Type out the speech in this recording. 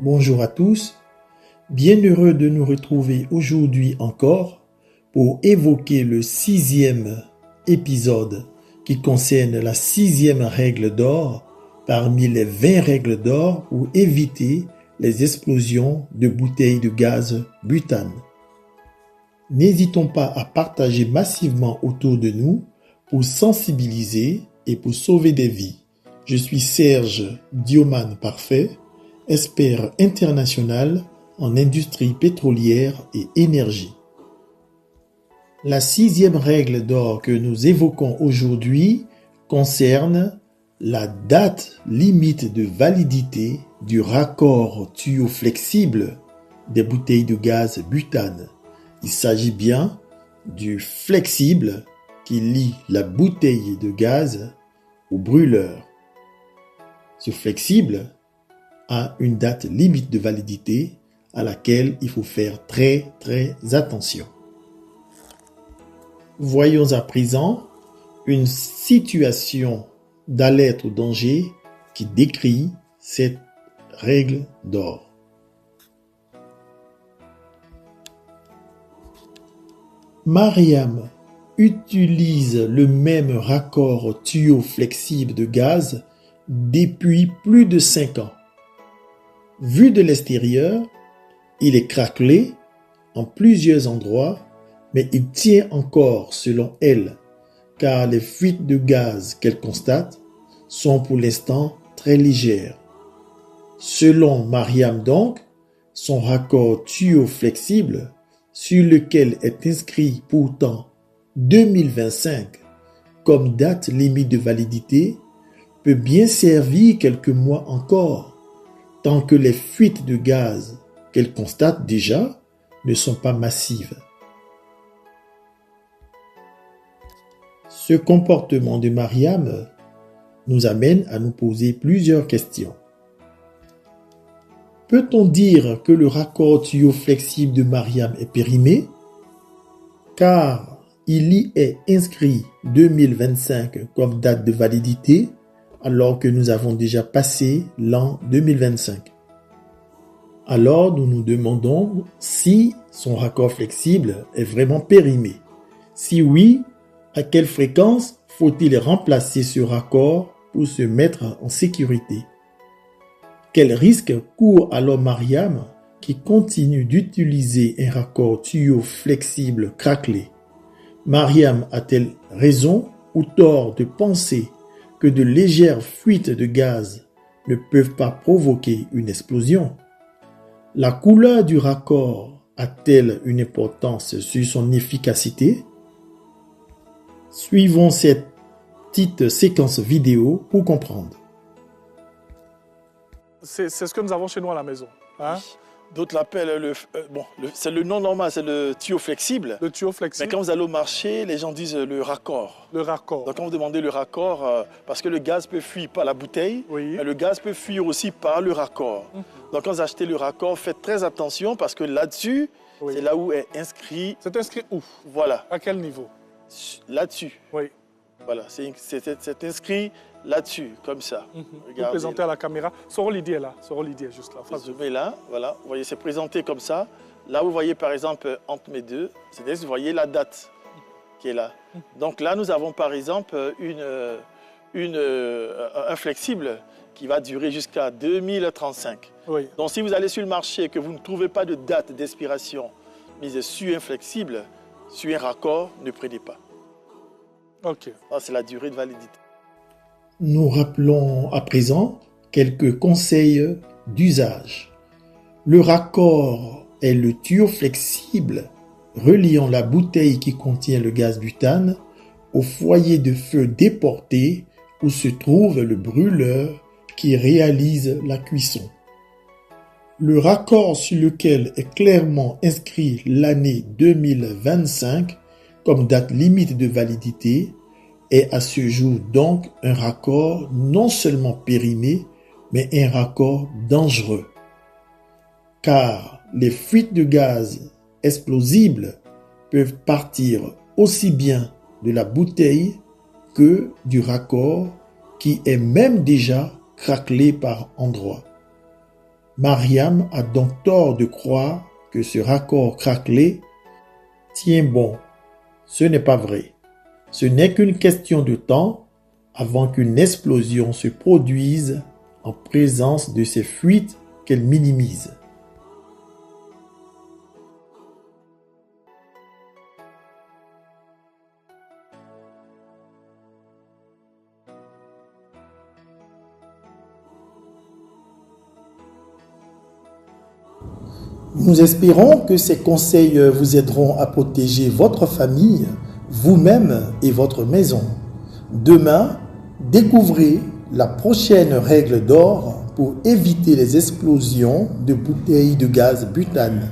Bonjour à tous, bien heureux de nous retrouver aujourd'hui encore pour évoquer le 6e épisode qui concerne la 6e règle d'or parmi les 20 règles d'or pour éviter les explosions de bouteilles de gaz butane. N'hésitons pas à partager massivement autour de nous pour sensibiliser et pour sauver des vies. Je suis Serge Dioman Parfait, expert international en industrie pétrolière et énergie. La 6e règle d'or que nous évoquons aujourd'hui concerne la date limite de validité du raccord tuyau flexible des bouteilles de gaz butane. Il s'agit bien du flexible qui lie la bouteille de gaz au brûleur. Ce flexible a une date limite de validité à laquelle il faut faire très attention. Voyons à présent une situation d'alerte au danger qui décrit cette règle d'or. Mariam utilise le même raccord tuyau flexible de gaz depuis plus de 5 ans. Vu de l'extérieur, il est craquelé en plusieurs endroits, mais il tient encore selon elle, car les fuites de gaz qu'elle constate sont pour l'instant très légères. Selon Mariam donc, son raccord tuyau flexible, sur lequel est inscrit pourtant 2025 comme date limite de validité, peut bien servir quelques mois encore, tant que les fuites de gaz qu'elle constate déjà ne sont pas massives. Ce comportement de Mariam nous amène à nous poser plusieurs questions. Peut-on dire que le raccord tuyau flexible de Mariam est périmé? Car il y est inscrit 2025 comme date de validité, alors que nous avons déjà passé l'an 2025. Alors nous nous demandons si son raccord flexible est vraiment périmé. Si oui, à quelle fréquence faut-il remplacer ce raccord pour se mettre en sécurité? Quel risque court alors Mariam qui continue d'utiliser un raccord tuyau flexible craquelé? Mariam a-t-elle raison ou tort de penser que de légères fuites de gaz ne peuvent pas provoquer une explosion? La couleur du raccord a-t-elle une importance sur son efficacité? Suivons cette petite séquence vidéo pour comprendre. C'est ce que nous avons chez nous à la maison. Hein? D'autres l'appellent c'est le nom normal, c'est le tuyau flexible. Le tuyau flexible. Mais quand vous allez au marché, les gens disent le raccord. Le raccord. Donc quand vous demandez le raccord, parce que le gaz peut fuir par la bouteille, oui. Mais le gaz peut fuir aussi par le raccord. Donc quand vous achetez le raccord, faites très attention parce que là-dessus, oui. C'est là où est inscrit. C'est inscrit où? Voilà. À quel niveau? Là-dessus. Oui. Voilà, c'est inscrit là-dessus, comme ça. Vous présentez à la caméra. Sorolidi est là. Sorolidi est juste là. Vous zoomez là, voilà. Vous voyez, c'est présenté comme ça. Là, vous voyez par exemple entre mes deux, vous voyez la date qui est là. Donc là, nous avons par exemple un flexible qui va durer jusqu'à 2035. Oui. Donc si vous allez sur le marché et que vous ne trouvez pas de date d'expiration mise sur un flexible, sur un raccord, ne prenez pas. Ok. C'est la durée de validité. Nous rappelons à présent quelques conseils d'usage. Le raccord est le tuyau flexible reliant la bouteille qui contient le gaz butane au foyer de feu déporté où se trouve le brûleur qui réalise la cuisson. Le raccord sur lequel est clairement inscrit l'année 2025 comme date limite de validité est à ce jour donc un raccord non seulement périmé, mais un raccord dangereux. Car les fuites de gaz explosibles peuvent partir aussi bien de la bouteille que du raccord qui est même déjà craquelé par endroits. Mariam a donc tort de croire que ce raccord craquelé tient bon. Ce n'est pas vrai. Ce n'est qu'une question de temps avant qu'une explosion se produise en présence de ces fuites qu'elle minimise. Nous espérons que ces conseils vous aideront à protéger votre famille, vous-même et votre maison. Demain, découvrez la prochaine règle d'or pour éviter les explosions de bouteilles de gaz butane.